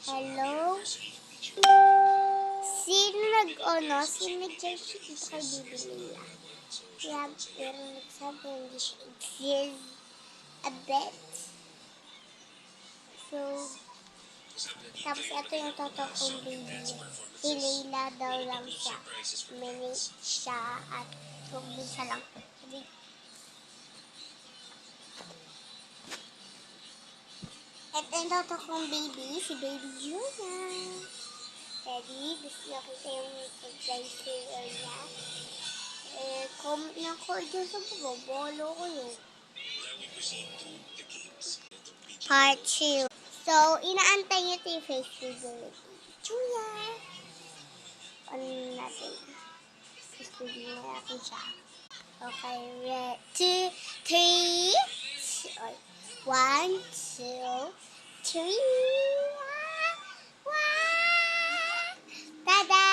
Hello? Sino nag-search dito kay Biblia? Yeah, pero nagsabi hindi siya exist a bit. So, tapos ito yung totoo kong baby. Si Layla daw lang siya. Mini siya at kung isa lang. At yung totoo kong baby, si Baby Juna. Ready? Gusto niyo kita yung advisory niya. Comment na ko dyan sa bolo ko yun. Part 2. So, inaantay niyo ito yung face reveal. Julia! Ano natin? Face reveal natin siya. Okay, ready? 2, 3. 1, 2, 3. Tada!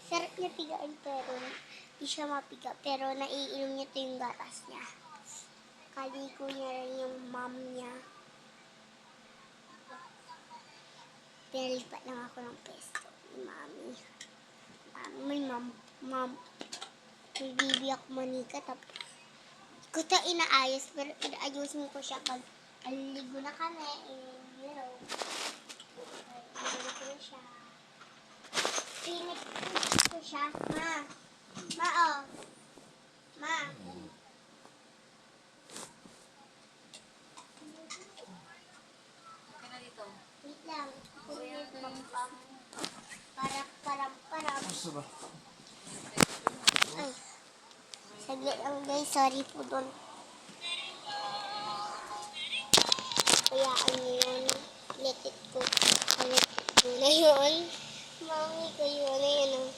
Sarap niya pigaan pero hindi siya mapiga. Pero naiinom niya ito yung gatas niya. Kaligo niya rin yung mom niya. Pinalipat lang ako ng pesto ni mami. May mom. May bibi ako manika. Tapos ko ito inaayos. Pero inaayusin ko siya pag aligo na kami. You know. Aligo ko na siya. Pinag-push ko siya. Ma, oh. Ma. Okay na dito. Wait lang. Para. Gusto ba? Ay. Saglit lang guys. Sorry po doon. Kayaan niyo yun. Let it go. Let it go na yun. Mami ko yun na yun.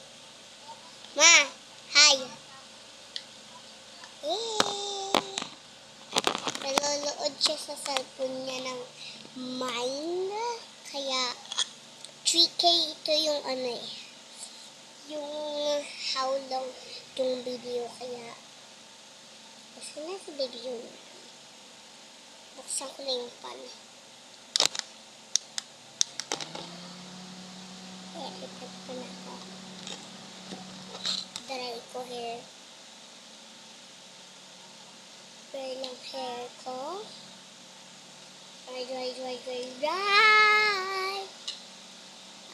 Ma. Hi. Nanonood siya sa cellphone niya ng Mine. Kaya 3K ito yung yung how long yung video. Kaya kasi nasa video na. Buksan ko na yung pan. Ikat ko na ako. Dry ko hair. Dry lang hair ko. Dry.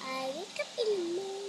I wake up in the morning.